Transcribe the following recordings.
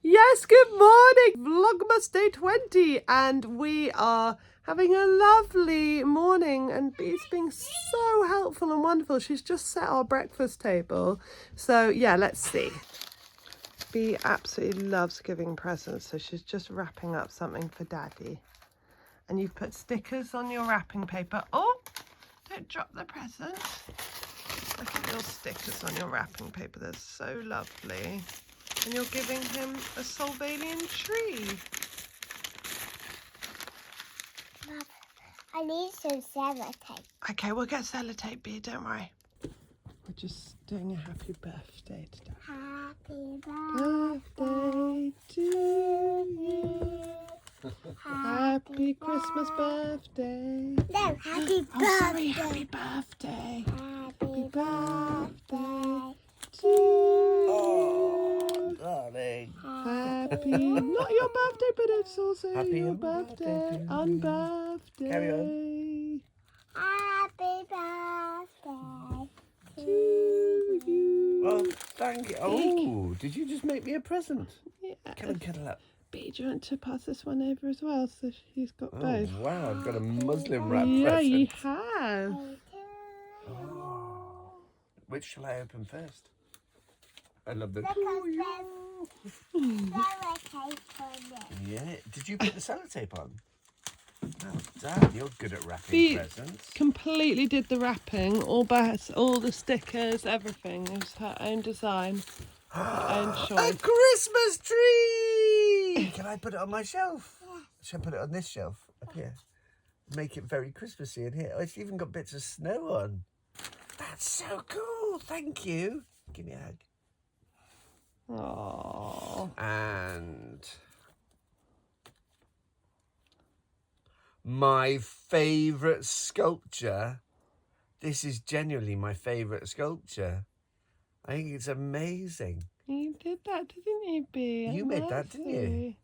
Yes, good morning. Vlogmas day 20, and we are having a lovely morning, and Bee's being so helpful and wonderful. She's just set our breakfast table. So yeah, let's see. Bee absolutely loves giving presents, so she's just wrapping up something for Daddy. And you've put stickers on your wrapping paper. Oh, don't drop the present. Look at your stickers on your wrapping paper. They're so lovely. And you're giving him a Solvalian tree. Mum, I need some sellotape. Okay, we'll get sellotape, Bee, don't worry. We're just doing a happy birthday today. Happy Birthday to you. Happy Christmas birthday. No, happy birthday. Oh, sorry, happy birthday. Happy Birthday to you. Oh, darling. Happy, not your birthday, but it's also Happy your birthday birthday to on you. birthday. Carry on. Happy birthday To you. Well, thank you. Oh, did you just make me a present? Yeah. Come and cuddle up. Bee, do you want to pass this one over as well, so she's got Oh, both? wow, I've got a muslin wrap Yeah, present. you have. Oh. Which shall I open first? I love the... because there's sellotape on it. Yeah, did you put the sellotape on? Well done, you're good at wrapping Bee presents. completely did the wrapping, all the stickers, everything. It was her own design, her own A choice. Christmas tree! Can I put it on my shelf? Yeah. Shall I put it on this shelf up here? Make it very Christmassy in here. Oh, it's even got bits of snow on. That's so cool. Thank you. Give me a hug. Aww. And my favourite sculpture. This is genuinely my favourite sculpture. I think it's amazing. You did that, didn't you, Bee? You made that, didn't you? Mercy.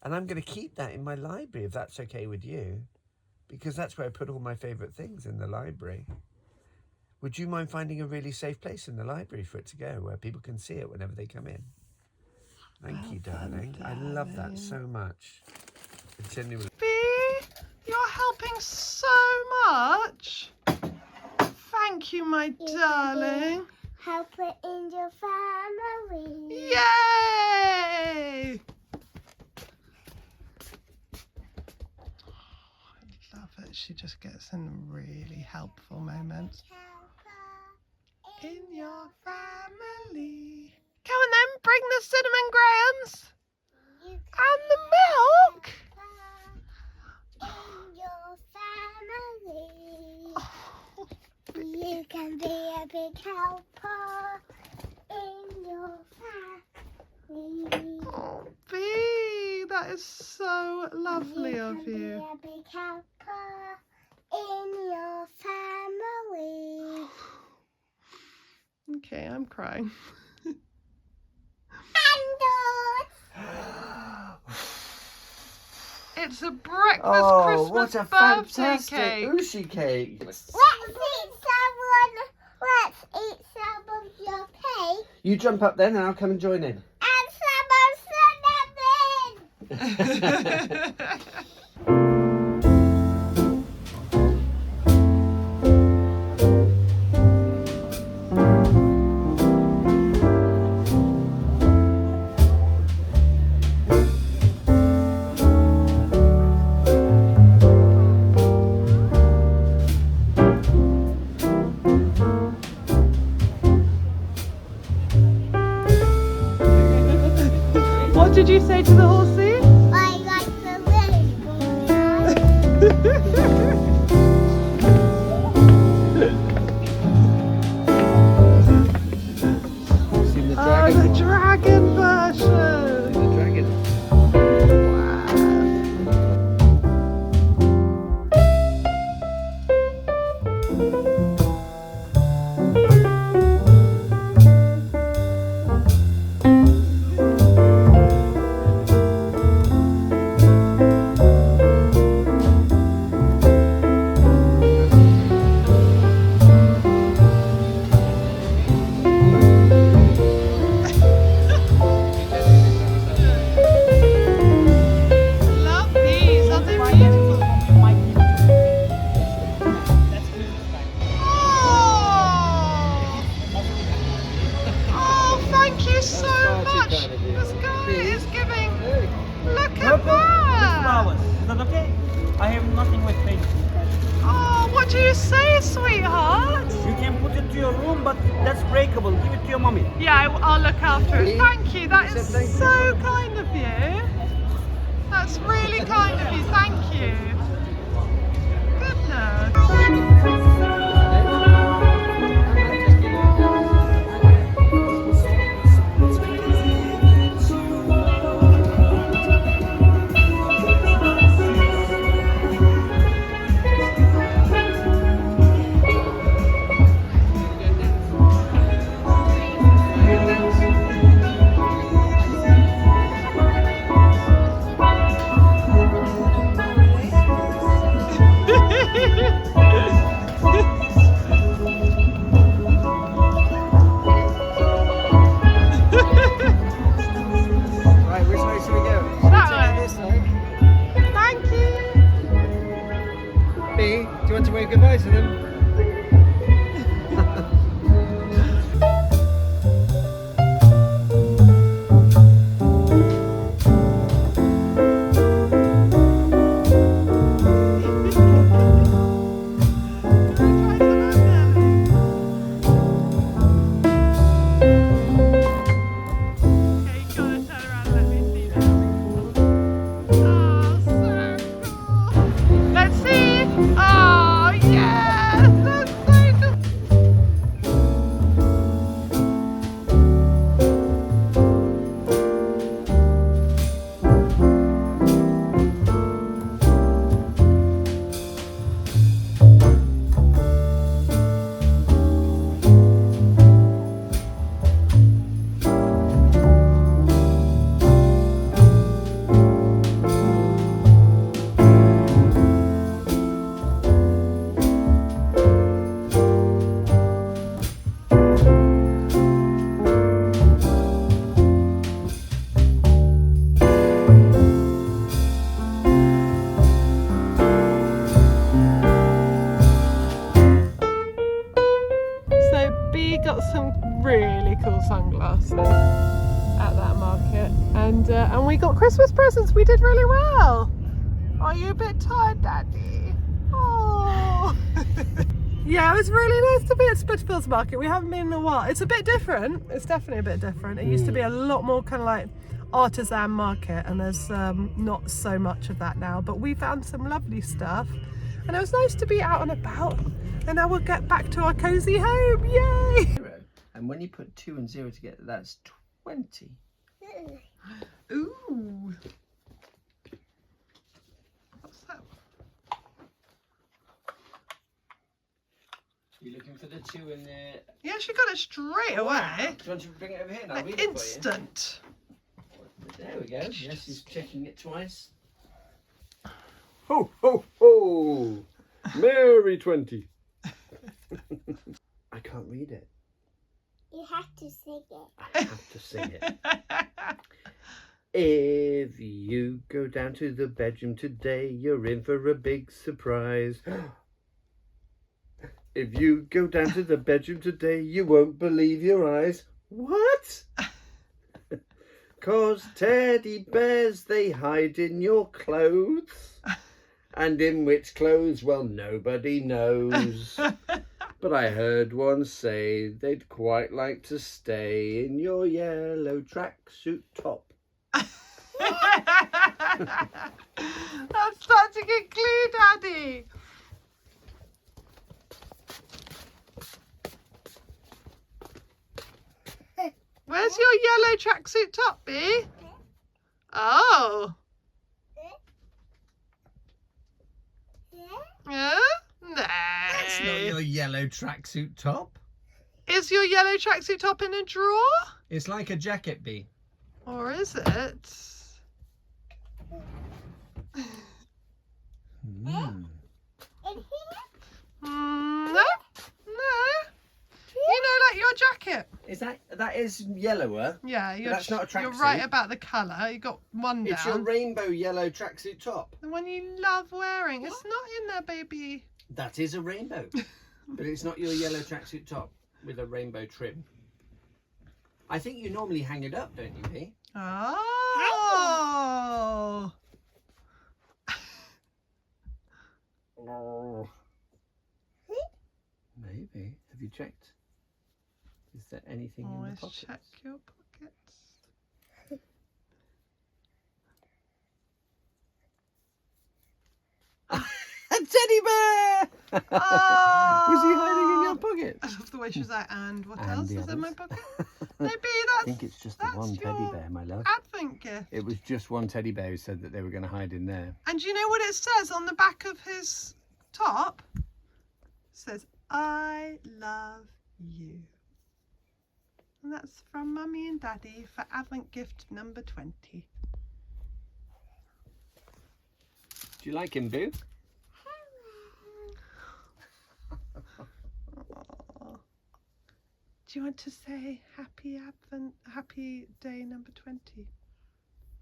And I'm going to keep that in my library, if that's okay with you. Because that's where I put all my favourite things, in the library. Would you mind finding a really safe place in the library for it to go, where people can see it whenever they come in? Thank you, darling. I love that so much. I genuinely... Bee, you're helping so much. Thank you, my darling. Help it in your family. Yay! I love it. She just gets in really helpful moments. In your family. Come on then, bring the cinnamon grahams and the milk. In your family. You can be a big helper in your family. Oh, Bee, that is so lovely of You you. can be a big helper in your family. Okay, I'm crying. It's a breakfast Christmas birthday cake. Ushi cake. Let's eat some of your cake You jump up then and I'll come and join in. and some of cinnamon. What did you say to the horsey? I like the Seen the Oh, the dragon version. The dragon. Is that okay? I have nothing with me. Oh, what do you say, sweetheart? You can put it to your room, but that's breakable. Give it to your mommy. Yeah, I'll look after it. See? Thank you. That He is said thank you. so kind of you. That's really kind of you. Thank you. Goodness. Right, which way should we go? That Should we way. take it this way? Thank you. B, do you want to wave goodbye to them? Let's see. Oh, yes. That's so cool. So B got some really cool sunglasses at that market, and we got Christmas presents. We did really well. Are you a bit tired, Daddy? Oh. Yeah, it was really nice to be at Spitalfields Market. We haven't been in a while. It's a bit different. It's definitely a bit different. It used to be a lot more kind of like artisan market, and there's not so much of that now. But we found some lovely stuff, and it was nice to be out and about. And now we'll get back to our cozy home. Yay! And when you put 2 and 0 together, that's 20. Ooh. What's that? You looking for the 2 in there? Yeah, she got it straight away. Do you want to bring it over here now? Like Read it for you. instant. There we go. Yes, she's checking it twice. Ho, ho, ho! Merry 20. I can't read it. You have to sing it. I have to sing it. If you go down to the bedroom today, you're in for a big surprise. If you go down to the bedroom today, you won't believe your eyes. What? 'Cause teddy bears, they hide in your clothes. And in which clothes, well, nobody knows. But I heard one say they'd quite like to stay in your yellow tracksuit top. That's such a good clue, Daddy. Where's your yellow tracksuit top, B? Oh. Yeah? No. That's not your yellow tracksuit top. Is your yellow tracksuit top in a drawer? It's like a jacket, B. Or is it? Mm. No. No. You know, like your jacket. Is that is yellower? Yeah, that's not a tracksuit. You're right about the colour. You got one down. It's your rainbow yellow tracksuit top. The one you love wearing. It's not in there, baby. That is a rainbow. But it's not your yellow tracksuit top with a rainbow trim. I think you normally hang it up, don't you, P? Oh. Maybe. Have you checked? Is there anything in the Always pockets? check your pockets. A teddy bear! Oh, Was he hiding in your pocket? I love the way she's like, and what And else the is in my others? pocket? Maybe I think it's just the that's one teddy your bear, my love. Advent gift. It was just one teddy bear who said that they were going to hide in there. And do you know what it says on the back of his top? It says, I love you. And that's from Mummy and Daddy for Advent gift number 20. Do you like him, Boo? Aww. Do you want to say happy Advent, happy day number 20?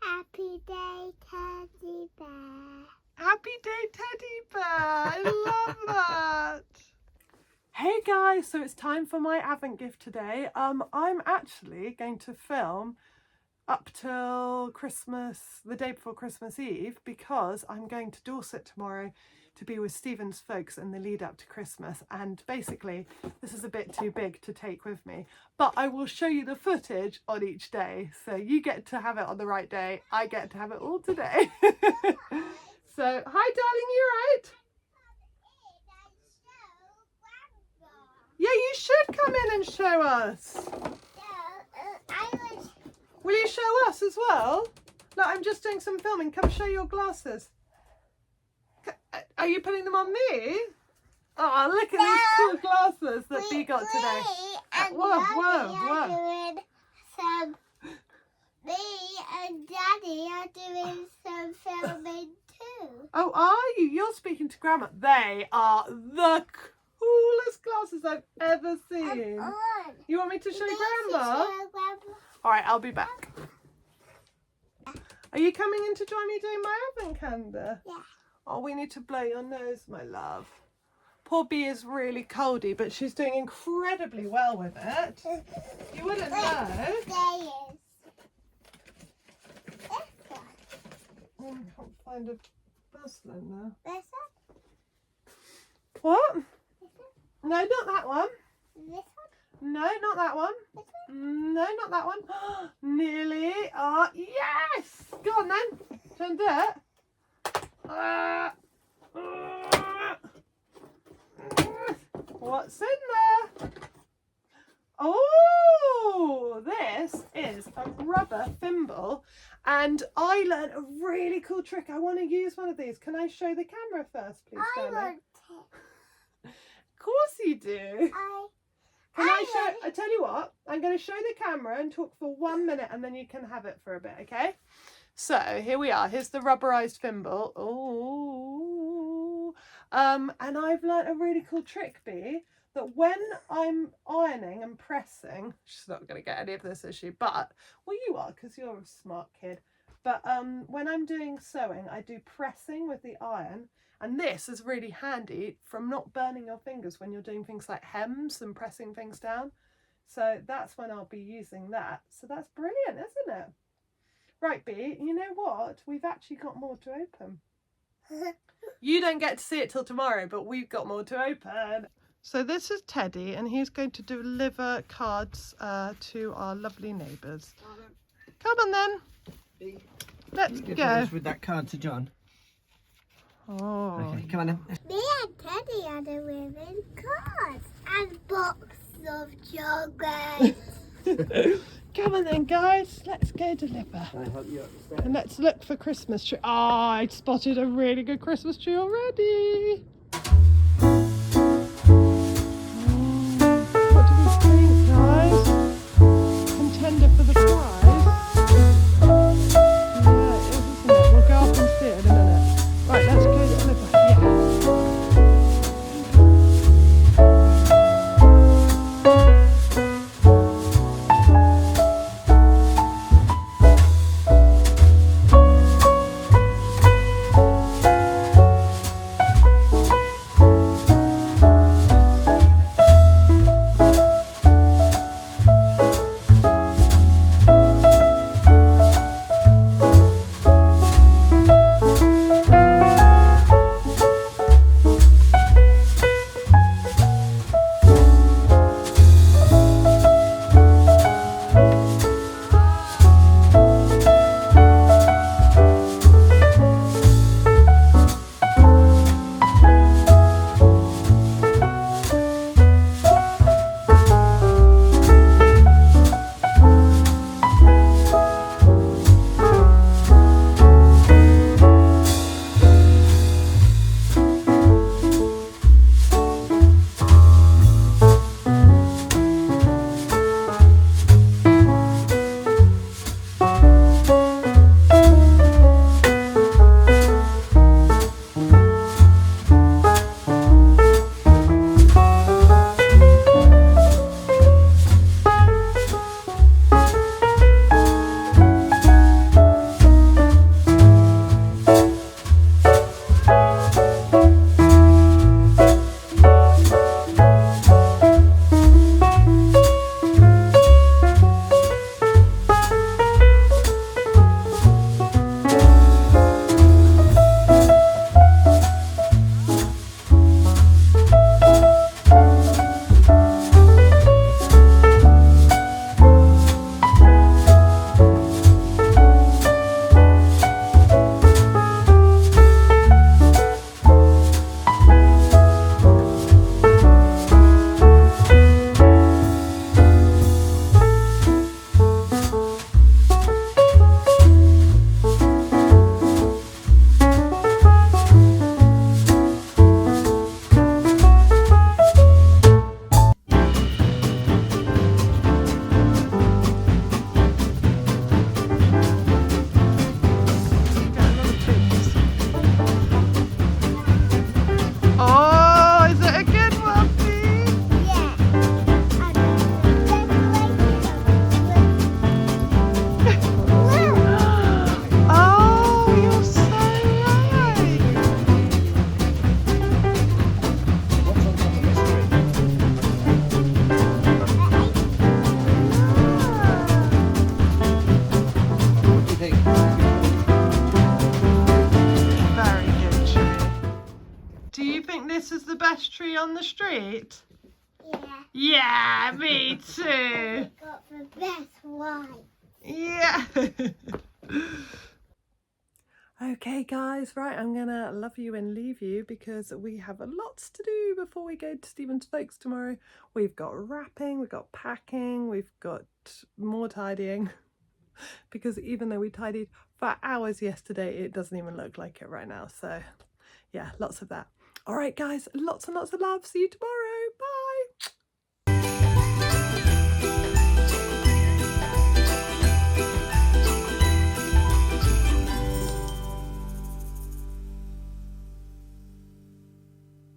Happy day, teddy bear. Happy day, teddy bear! I love that. Hey guys, so it's time for my Advent gift today. I'm actually going to film up till Christmas, the day before Christmas Eve, because I'm going to Dorset tomorrow to be with Stephen's folks in the lead up to Christmas, and basically this is a bit too big to take with me, but I will show you the footage on each day, so you get to have it on the right day, I get to have it all today. So hi darling, you right? Yeah, you should come in and show us. Will you show us as well? Look, I'm just doing some filming. Come show your glasses. Are you putting them on me? Oh, look at these cool glasses that Bee got today. Me and Daddy are doing some filming too. Oh, are you? You're speaking to Grandma. They are the coolest glasses I've ever seen. You want me to show Grandma? All right, I'll be back. Are you coming in to join me doing my Advent calendar? Yeah. Oh, we need to blow your nose, my love. Poor Bee is really coldy, but she's doing incredibly well with it. You wouldn't know. There is. I can't find a muslin now. This What? No, not that one. one? This No, not that one. one? No, not that one. Nearly. Oh, yes! Go on then. Try and do it. What's in there? Oh, this is a rubber thimble, and I learned a really cool trick. I want to use one of these. Can I show the camera first, please, I darling? want it. Of course you do. Can I show? want I tell you what. I'm going to show the camera and talk for 1 minute, and then you can have it for a bit, okay? So here we are. Here's the rubberized thimble. Oh, and I've learnt a really cool trick, Bee, that when I'm ironing and pressing, she's not going to get any of this, is she? But well, you are, because you're a smart kid. But when I'm doing sewing, I do pressing with the iron. And this is really handy from not burning your fingers when you're doing things like hems and pressing things down. So that's when I'll be using that. So that's brilliant, isn't it? Right, Bee, you know what? We've actually got more to open. You don't get to see it till tomorrow, but we've got more to open. So this is Teddy, and he's going to deliver cards to our lovely neighbours. Come on then. Let's go. With that card to John. Oh. Okay, come on then. Me and Teddy are the women cards and box of chocolate. Come on then, guys. Let's go deliver. Can I help you up the stairs? And let's look for Christmas tree. Oh, I spotted a really good Christmas tree already. What do we think, guys? Contender for the prize. Yeah, it is, isn't it? We'll go up and see it in a minute. Right, let's go deliver. Yeah. best tree on the street? Yeah. Yeah, me too. Got the best one. Yeah. Okay guys, right, I'm gonna love you and leave you because we have lots to do before we go to Stephen's Folks tomorrow. We've got wrapping, we've got packing, we've got more tidying because even though we tidied for hours yesterday, it doesn't even look like it right now. So yeah, lots of that. All right guys, lots and lots of love. See you tomorrow.